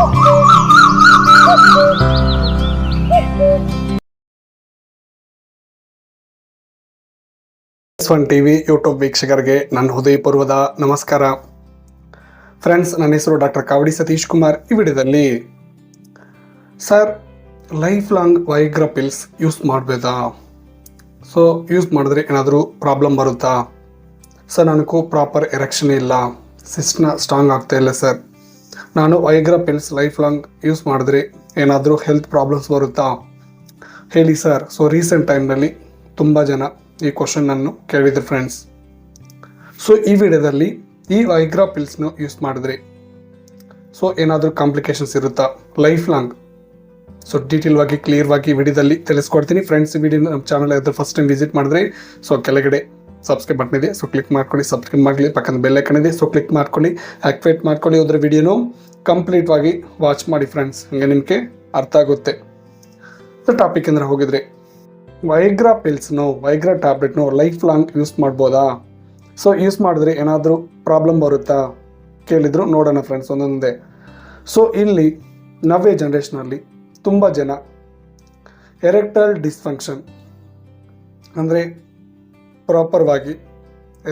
S1 TV YouTube ವೀಕ್ಷಕರಿಗೆ ನನ್ನ ಹೃದಯಪೂರ್ವದ ನಮಸ್ಕಾರ. ಫ್ರೆಂಡ್ಸ್, ನನ್ನ ಹೆಸರು ಡಾಕ್ಟರ್ ಕಾವಡಿ ಸತೀಶ್ ಕುಮಾರ್. ಈ ವಿಡಿಯೋದಲ್ಲಿ sir, life long ವೈಗ್ರಾ pills use ಮಾಡಬೇಕಾ? ಸೊ ಯೂಸ್ ಮಾಡಿದ್ರೆ ಏನಾದರೂ ಪ್ರಾಬ್ಲಮ್ ಬರುತ್ತಾ? ಸರ್, ನನಗೂ ಪ್ರಾಪರ್ ಎರೆಕ್ಷನ್ ಇಲ್ಲ, ಸಿಸ್ಟ್ನ ಸ್ಟ್ರಾಂಗ್ ಆಗ್ತಾ ಇಲ್ಲ ಸರ್. ನಾನು ವೈಗ್ರಾ ಪಿಲ್ಸ್ ಲೈಫ್ ಲಾಂಗ್ ಯೂಸ್ ಮಾಡಿದ್ರೆ ಏನಾದರೂ ಹೆಲ್ತ್ ಪ್ರಾಬ್ಲಮ್ಸ್ ಬರುತ್ತಾ ಹೇಳಿ ಸರ್. ಸೊ ರೀಸೆಂಟ್ ಟೈಮ್ನಲ್ಲಿ ತುಂಬ ಜನ ಈ ಕ್ವಶನನ್ನು ಕೇಳಿದ್ರು ಫ್ರೆಂಡ್ಸ್. ಸೊ ಈ ವಿಡಿಯೋದಲ್ಲಿ ಈ ವೈಗ್ರಾ ಪಿಲ್ಸ್ನು ಯೂಸ್ ಮಾಡಿದ್ರೆ ಸೊ ಏನಾದರೂ ಕಾಂಪ್ಲಿಕೇಶನ್ಸ್ ಇರುತ್ತಾ ಲೈಫ್ ಲಾಂಗ್? ಸೊ ಡೀಟೇಲ್ ಆಗಿ ಕ್ಲಿಯರ್ ಆಗಿ ವಿಡಿಯೋದಲ್ಲಿ ತಿಳಿಸ್ಕೊಡ್ತೀನಿ ಫ್ರೆಂಡ್ಸ್. ಈ ವಿಡಿಯೋ ನಮ್ಮ ಚಾನಲ್ ಯಾವ್ದು ಫಸ್ಟ್ ಟೈಮ್ ವಿಸಿಟ್ ಮಾಡಿದ್ರೆ ಸೊ ಕೆಳಗಡೆ ಸಬ್ಸ್ಕ್ರೈಬ್ ಬಟನ್ ಇದೆ, ಸೊ ಕ್ಲಿಕ್ ಮಾಡ್ಕೊಳ್ಳಿ. ಸಬ್ಸ್ಕ್ರೈಬ್ ಮಾಡಲಿ, ಪಕ್ಕದ ಬೆಲ್ ಐಕಾನ್ ಇದೆ, ಸೊ ಕ್ಲಿಕ್ ಮಾಡ್ಕೊಳ್ಳಿ, ಆಕ್ಟಿವೇಟ್ ಮಾಡ್ಕೊಳ್ಳಿ. ಅದರ ವಿಡಿಯೋನು ಕಂಪ್ಲೀಟ್ ಆಗಿ ವಾಚ್ ಮಾಡಿ ಫ್ರೆಂಡ್ಸ್, ಹಂಗೆ ನಿಮಗೆ ಅರ್ಥ ಆಗುತ್ತೆ. ಟಾಪಿಕ್ ಅಂದ್ರೆ ಹೋಗಿದ್ರೆ, ವೈಗ್ರಾ ಪಿಲ್ಸ್ನು, ವೈಗ್ರಾ ಟ್ಯಾಬ್ಲೆಟ್ನು ಲೈಫ್ ಲಾಂಗ್ ಯೂಸ್ ಮಾಡ್ಬೋದಾ? ಸೊ ಯೂಸ್ ಮಾಡಿದ್ರೆ ಏನಾದರೂ ಪ್ರಾಬ್ಲಮ್ ಬರುತ್ತಾ ಕೇಳಿದ್ರು. ನೋಡೋಣ ಫ್ರೆಂಡ್ಸ್ ಒಂದೊಂದೇ. ಸೊ ಇಲ್ಲಿ ನವ್ಯ ಜನ್ರೇಷನಲ್ಲಿ ತುಂಬ ಜನ ಎರೆಕ್ಟೈಲ್ ಡಿಸ್ಫಂಕ್ಷನ್ ಅಂದರೆ ಪ್ರಾಪರ್ವಾಗಿ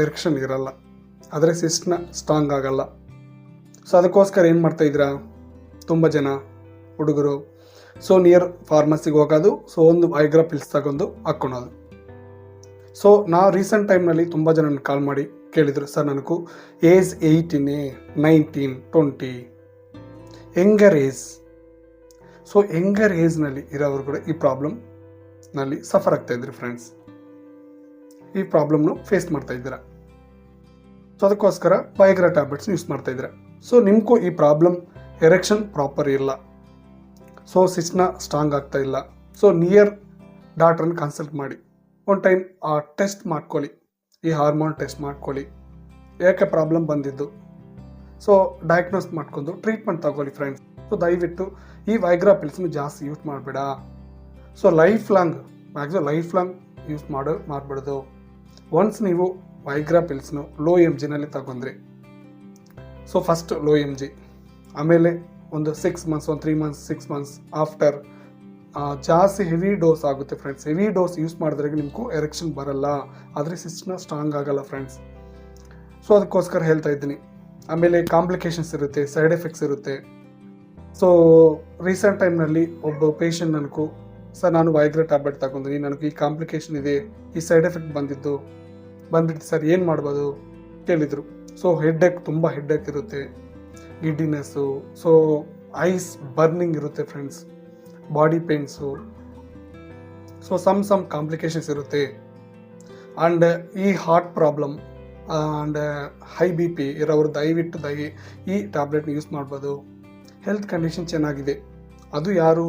ಎರೆಕ್ಷನ್ ಇರಲ್ಲ, ಆದರೆ ಸಿಸ್ಟ್ನ ಸ್ಟ್ರಾಂಗ್ ಆಗಲ್ಲ. ಸೊ ಅದಕ್ಕೋಸ್ಕರ ಏನು ಮಾಡ್ತಾಯಿದ್ದೀರಾ ತುಂಬ ಜನ ಹುಡುಗರು? ಸೊ ನಿಯರ್ ಫಾರ್ಮಸಿಗೆ ಹೋಗೋದು, ಸೊ ಒಂದು ವೈಗ್ರಾ ಪಿಲ್ಸ್ ತಗೊಂಡು ಹಾಕ್ಕೊಳೋದು. ಸೊ ನಾ ರೀಸೆಂಟ್ ಟೈಮ್ನಲ್ಲಿ ತುಂಬ ಜನ ಕಾಲ್ ಮಾಡಿ ಕೇಳಿದರು, ಸರ್ ನನಗೂ age 18, 19, 20 younger age. So younger ಏಜ್ನಲ್ಲಿ ಇರೋರು ಕೂಡ ಈ ಪ್ರಾಬ್ಲಮ್ನಲ್ಲಿ ಸಫರ್ ಆಗ್ತಾಯಿದ್ರು ಫ್ರೆಂಡ್ಸ್. ಈ ಪ್ರಾಬ್ಲಮ್ನು ಫೇಸ್ ಮಾಡ್ತಾ ಇದ್ದೀರಾ. ಸೊ ಅದಕ್ಕೋಸ್ಕರ ವೈಗ್ರಾ ಟ್ಯಾಬ್ಲೆಟ್ಸ್ ಯೂಸ್ ಮಾಡ್ತಾ ಇದ್ದೀರಾ. ಸೊ ನಿಮಗೂ ಈ ಪ್ರಾಬ್ಲಮ್ ಎರೆಕ್ಷನ್ ಪ್ರಾಪರ್ ಇಲ್ಲ, ಸೊ ಸಿಸ್ಟ್ನ ಸ್ಟ್ರಾಂಗ್ ಆಗ್ತಾ ಇಲ್ಲ. ಸೊ ನಿಯರ್ ಡಾಕ್ಟ್ರನ್ನ ಕನ್ಸಲ್ಟ್ ಮಾಡಿ ಒಂದು ಟೈಮ್ ಟೆಸ್ಟ್ ಮಾಡ್ಕೊಳ್ಳಿ, ಈ ಹಾರ್ಮೋನ್ ಟೆಸ್ಟ್ ಮಾಡ್ಕೊಳ್ಳಿ, ಯಾಕೆ ಪ್ರಾಬ್ಲಮ್ ಬಂದಿದ್ದು. ಸೊ ಡಯಾಗ್ನೋಸ್ ಮಾಡ್ಕೊಂಡು ಟ್ರೀಟ್ಮೆಂಟ್ ತಗೊಳ್ಳಿ ಫ್ರೆಂಡ್ಸ್. ಸೊ ದಯವಿಟ್ಟು ಈ ವೈಗ್ರಾ ಪಿಲ್ಸ್ನು ಜಾಸ್ತಿ ಯೂಸ್ ಮಾಡಬೇಡ. ಸೊ ಲೈಫ್ ಲಾಂಗ್ ಯೂಸ್ ಮಾಡಬಾರ್ದು. ಒನ್ಸ್ ನೀವು ವೈಗ್ರಾ ಪಿಲ್ಸ್ನು ಲೋ MGನಲ್ಲಿ ತಗೊಂಡ್ರಿ, ಸೊ ಫಸ್ಟ್ ಲೋ MG, ಆಮೇಲೆ ಒಂದು 6 months, ಒಂದು 3 months, 6 months ಆಫ್ಟರ್ ಜಾಸ್ತಿ ಹೆವಿ ಡೋಸ್ ಆಗುತ್ತೆ ಫ್ರೆಂಡ್ಸ್. ಹೆವಿ ಡೋಸ್ ಯೂಸ್ ಮಾಡಿದ್ರೆ ನಿಮಗೂ ಎರೆಕ್ಷನ್ ಬರಲ್ಲ, ಆದರೆ ಸಿಸ್ಟ್ನ ಸ್ಟ್ರಾಂಗ್ ಆಗಲ್ಲ ಫ್ರೆಂಡ್ಸ್. ಸೊ ಅದಕ್ಕೋಸ್ಕರ ಹೇಳ್ತಾ ಇದ್ದೀನಿ. ಆಮೇಲೆ ಕಾಂಪ್ಲಿಕೇಶನ್ಸ್ ಇರುತ್ತೆ, ಸೈಡ್ ಎಫೆಕ್ಟ್ಸ್ ಇರುತ್ತೆ. ಸೊ ರೀಸೆಂಟ್ ಟೈಮ್ನಲ್ಲಿ ಒಬ್ಬ ಪೇಷಂಟ್ ನನಗೂ, ಸರ್ ನಾನು ವೈಗ್ರಾ ಟ್ಯಾಬ್ಲೆಟ್ ತಗೊಂಡ್ರಿ, ನನಗೆ ಈ ಕಾಂಪ್ಲಿಕೇಶನ್ ಇದೆ, ಈ ಸೈಡ್ ಎಫೆಕ್ಟ್ ಬಂದ್ಬಿಟ್ಟು ಸರ್ ಏನು ಮಾಡ್ಬೋದು ಕೇಳಿದರು. ಸೊ ತುಂಬ ಹೆಡ್ಏಕ್ ಇರುತ್ತೆ, ಗಿಡ್ಡಿನೆಸ್ಸು, ಸೊ ಐಸ್ ಬರ್ನಿಂಗ್ ಇರುತ್ತೆ friends, body pains, so some complications ಇರುತ್ತೆ. ಆ್ಯಂಡ್ ಈ heart problem and high BP ಇರೋರು ದಯವಿಟ್ಟು ಈ ಟ್ಯಾಬ್ಲೆಟ್ನ ಯೂಸ್ ಮಾಡ್ಬೋದು. ಹೆಲ್ತ್ ಕಂಡೀಷನ್ ಚೆನ್ನಾಗಿದೆ, ಅದು ಯಾರು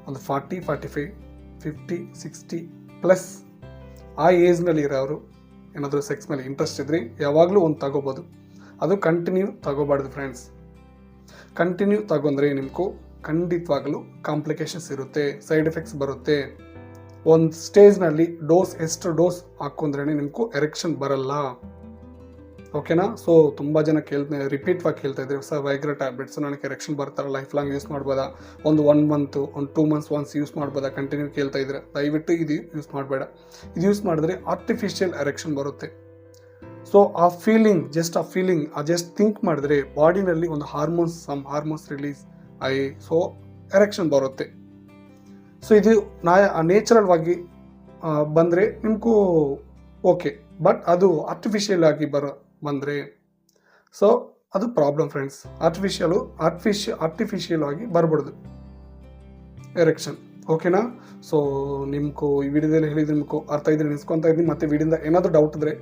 ಒಂದು 40, 45, 50, 60 ಪ್ಲಸ್ ಆ ಏಜ್ನಲ್ಲಿ ಇರೋರು ಏನಾದರೂ ಸೆಕ್ಸ್ ಮೇಲೆ ಇಂಟ್ರೆಸ್ಟ್ ಇದ್ದರೆ ಯಾವಾಗಲೂ ಒಂದು ತಗೋಬೋದು. ಅದು ಕಂಟಿನ್ಯೂ ತಗೋಬಾರ್ದು ಫ್ರೆಂಡ್ಸ್. ಕಂಟಿನ್ಯೂ ತಗೊಂಡ್ರೆ ನಿಮಗೂ ಖಂಡಿತವಾಗಲೂ ಕಾಂಪ್ಲಿಕೇಶನ್ಸ್ ಇರುತ್ತೆ, ಸೈಡ್ ಎಫೆಕ್ಟ್ಸ್ ಬರುತ್ತೆ. ಒಂದು ಸ್ಟೇಜ್ನಲ್ಲಿ ಎಷ್ಟು ಡೋಸ್ ಹಾಕೊಂಡ್ರೆ ನಿಮಗೂ ಎರೆಕ್ಷನ್ ಬರಲ್ಲ. ಓಕೆನಾ? ಸೊ ತುಂಬ ಜನ ರಿಪೀಟ್ವಾಗಿ ಕೇಳ್ತಾ ಇದ್ದಾರೆ, ಸರ್ ವೈಗ್ರಾ ಟ್ಯಾಬ್ಲೆಟ್ಸ್ ನನಗೆ ಎರೆಕ್ಷನ್ ಬರ್ತಾರ, ಲೈಫ್ ಲಾಂಗ್ ಯೂಸ್ ಮಾಡ್ಬೋದಾ, ಒಂದು 1 month, ಒಂದು 2 months ಒನ್ಸ್ ಯೂಸ್ ಮಾಡ್ಬೋದಾ ಕಂಟಿನ್ಯೂ ಕೇಳ್ತಾ ಇದ್ದಾರೆ. ದಯವಿಟ್ಟು ಇದು ಯೂಸ್ ಮಾಡಬೇಡ. ಇದು ಯೂಸ್ ಮಾಡಿದ್ರೆ ಆರ್ಟಿಫಿಷಿಯಲ್ ಎರೆಕ್ಷನ್ ಬರುತ್ತೆ. ಸೊ ಆ ಫೀಲಿಂಗ್ ಜಸ್ಟ್ ಥಿಂಕ್ ಮಾಡಿದ್ರೆ ಬಾಡಿನಲ್ಲಿ ಒಂದು ಹಾರ್ಮೋನ್ಸ್ ರಿಲೀಸ್ ಆಗಿ ಸೊ ಎರೆಕ್ಷನ್ ಬರುತ್ತೆ. ಸೊ ಇದು ನೇಚರಲ್ ಆಗಿ ಬಂದರೆ ನಿಮಗೂ ಓಕೆ, ಬಟ್ ಅದು ಆರ್ಟಿಫಿಷಿಯಲ್ ಆಗಿ ಬಂದರೆ ಸೊ ಅದು ಪ್ರಾಬ್ಲಮ್ ಫ್ರೆಂಡ್ಸ್. ಆರ್ಟಿಫಿಷಿಯಲ್ ಆಗಿ ಬರ್ಬಾರ್ದು ಎರೆಕ್ಷನ್. ಓಕೆನಾ? ಸೊ ನಿಮ್ಗೂ ಈ ವಿಡಿಯೋದಲ್ಲಿ ಹೇಳಿದ್ರೆ ನಿಮ್ಗೂ ಅರ್ಥ ಇದ್ರೆ ನೆನೆಸ್ಕೊತಾ ಇದ್ದೀನಿ. ಮತ್ತೆ ವಿಡಿಯೋದಿಂದ ಏನಾದರೂ ಡೌಟ್ ಇದ್ರೆ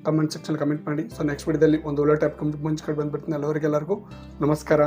ಕಮೆಂಟ್ ಸೆಕ್ಷನ್ ಕಮೆಂಟ್ ಮಾಡಿ. ಸೊ ನೆಕ್ಸ್ಟ್ ವಿಡಿಯೋದಲ್ಲಿ ಒಂದು ಒಳ್ಳೆ ಟೈಪ್ ಮುಂಚ್ಕೊಂಡು ಬಂದ್ಬಿಡ್ತೀನಿ. ಎಲ್ಲರಿಗೂ ನಮಸ್ಕಾರ.